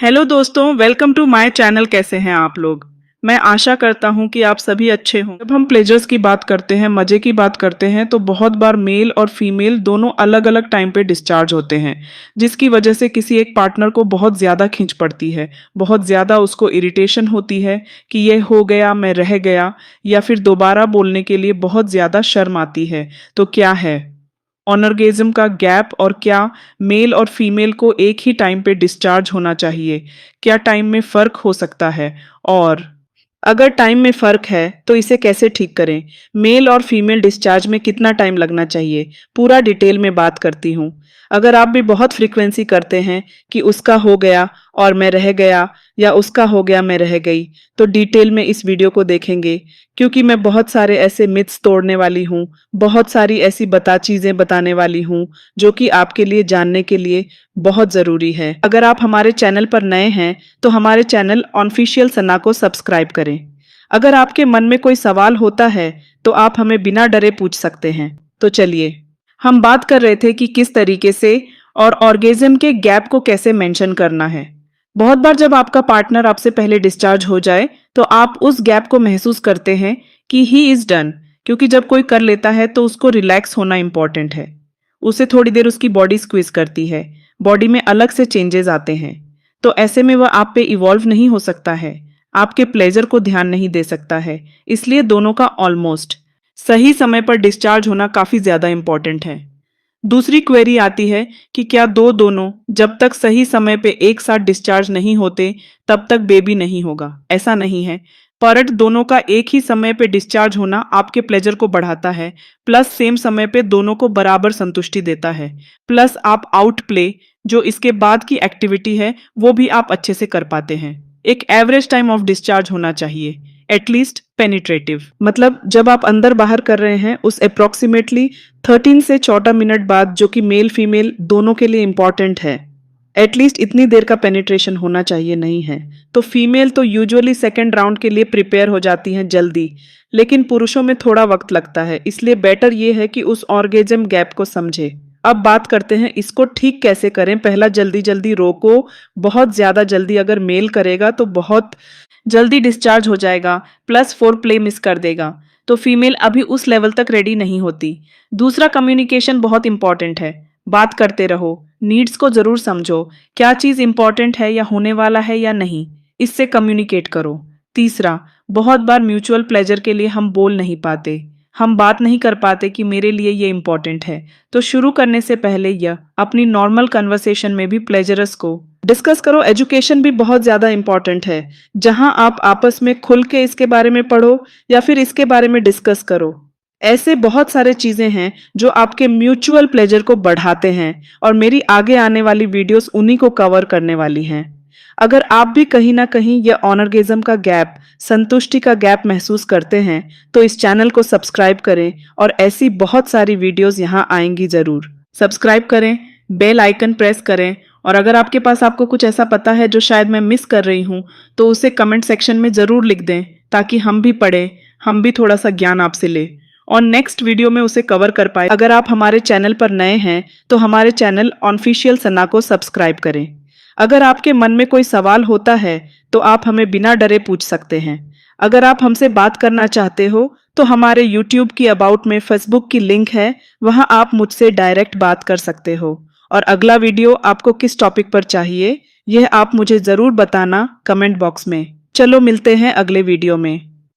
Hello दोस्तों, welcome to my channel. कैसे हैं आप लोग? मैं आशा करता हूं कि आप सभी अच्छे हों। जब हम प्लेजर्स की बात करते हैं, मजे की बात करते हैं, तो बहुत बार मेल और फीमेल दोनों अलग अलग टाइम पे डिस्चार्ज होते हैं, जिसकी वजह से किसी एक पार्टनर को बहुत ज़्यादा खींच पड़ती है, बहुत ज़्यादा उसको इरिटेशन होती है कि ये हो गया, मैं रह गया, या फिर दोबारा बोलने के लिए बहुत ज़्यादा शर्म आती है। तो क्या है ऑनर्गेज्म का गैप, और क्या मेल और फीमेल को एक ही टाइम पे डिस्चार्ज होना चाहिए? क्या टाइम में फ़र्क हो सकता है? और अगर टाइम में फ़र्क है तो इसे कैसे ठीक करें? मेल और फीमेल डिस्चार्ज में कितना टाइम लगना चाहिए? पूरा डिटेल में बात करती हूँ। अगर आप भी बहुत फ्रीक्वेंसी करते हैं कि उसका हो गया और मैं रह गया, या उसका हो गया मैं रह गई, तो डिटेल में इस वीडियो को देखेंगे, क्योंकि मैं बहुत सारे ऐसे मिथ्स तोड़ने वाली हूँ, बहुत सारी ऐसी चीज़ें बताने वाली हूँ जो कि आपके लिए जानने के लिए बहुत ज़रूरी है। अगर आप हमारे चैनल पर नए हैं तो हमारे चैनल ऑनफिशियल सना को सब्सक्राइब करें। अगर आपके मन में कोई सवाल होता है तो आप हमें बिना डरे पूछ सकते हैं। तो चलिए, हम बात कर रहे थे कि किस तरीके से और ऑर्गेज्म के गैप को कैसे मेंशन करना है। बहुत बार जब आपका पार्टनर आपसे पहले डिस्चार्ज हो जाए तो आप उस गैप को महसूस करते हैं कि ही इज डन, क्योंकि जब कोई कर लेता है तो उसको रिलैक्स होना इंपॉर्टेंट है। उसे थोड़ी देर उसकी बॉडी स्क्वीज करती है, बॉडी में अलग से चेंजेस आते हैं, तो ऐसे में वह आप पे इवॉल्व नहीं हो सकता है, आपके प्लेजर को ध्यान नहीं दे सकता है। इसलिए दोनों का ऑलमोस्ट सही समय पर डिस्चार्ज होना काफी ज्यादा इंपॉर्टेंट है। दूसरी क्वेरी आती है कि क्या दोनों जब तक सही समय पे एक साथ डिस्चार्ज नहीं होते तब तक बेबी नहीं होगा? ऐसा नहीं है। पर दोनों का एक ही समय पे डिस्चार्ज होना आपके प्लेजर को बढ़ाता है, प्लस सेम समय पे दोनों को बराबर संतुष्टि देता है, प्लस आप आउट प्ले, जो इसके बाद की एक्टिविटी है, वो भी आप अच्छे से कर पाते हैं। एक एवरेज टाइम ऑफ डिस्चार्ज होना चाहिए, एटलीस्ट पेनिट्रेटिव, मतलब जब आप अंदर बाहर कर रहे हैं उस अप्रोक्सीमेटली 13 से 14 मिनट बाद, जो कि मेल फीमेल दोनों के लिए इंपॉर्टेंट है। एटलीस्ट इतनी देर का पेनिट्रेशन होना चाहिए, नहीं है तो फीमेल तो यूजुअली सेकेंड राउंड के लिए प्रिपेयर हो जाती हैं जल्दी, लेकिन पुरुषों में थोड़ा वक्त लगता है। इसलिए बेटर ये है कि उस ऑर्गेजम गैप को समझे। अब बात करते हैं इसको ठीक कैसे करें। पहला, जल्दी जल्दी रोको। बहुत ज्यादा जल्दी अगर मेल करेगा तो बहुत जल्दी डिस्चार्ज हो जाएगा, प्लस फोर प्ले मिस कर देगा, तो फीमेल अभी उस लेवल तक रेडी नहीं होती। दूसरा, कम्युनिकेशन बहुत इंपॉर्टेंट है। बात करते रहो, नीड्स को जरूर समझो, क्या चीज इंपॉर्टेंट है या होने वाला है या नहीं, इससे कम्युनिकेट करो। तीसरा, बहुत बार म्यूचुअल प्लेजर के लिए हम बोल नहीं पाते, हम बात नहीं कर पाते कि मेरे लिए ये इंपॉर्टेंट है, तो शुरू करने से पहले यह अपनी नॉर्मल कन्वर्सेशन में भी प्लेजरस को डिस्कस करो। एजुकेशन भी बहुत ज्यादा इंपॉर्टेंट है, जहां आप आपस में खुल के इसके बारे में पढ़ो या फिर इसके बारे में डिस्कस करो। ऐसे बहुत सारे चीजें हैं जो आपके म्यूचुअल प्लेजर को बढ़ाते हैं, और मेरी आगे आने वाली वीडियोस उन्हीं को कवर करने वाली हैं। अगर आप भी कहीं ना कहीं यह ऑनर्गेज्म का गैप, संतुष्टि का गैप महसूस करते हैं तो इस चैनल को सब्सक्राइब करें, और ऐसी बहुत सारी वीडियोस यहाँ आएंगी जरूर। सब्सक्राइब करें, बेल आइकन प्रेस करें, और अगर आपके पास आपको कुछ ऐसा पता है जो शायद मैं मिस कर रही हूँ तो उसे कमेंट सेक्शन में ज़रूर लिख दें, ताकि हम भी पढ़ें, हम भी थोड़ा सा ज्ञान आपसे लें और नेक्स्ट वीडियो में उसे कवर कर पाए। अगर आप हमारे चैनल पर नए हैं तो हमारे चैनल ऑनफिशियल सना को सब्सक्राइब करें। अगर आपके मन में कोई सवाल होता है तो आप हमें बिना डरे पूछ सकते हैं। अगर आप हमसे बात करना चाहते हो तो हमारे YouTube की अबाउट में फेसबुक की लिंक है, वहां आप मुझसे डायरेक्ट बात कर सकते हो। और अगला वीडियो आपको किस टॉपिक पर चाहिए, यह आप मुझे ज़रूर बताना कमेंट बॉक्स में। चलो मिलते हैं अगले वीडियो में।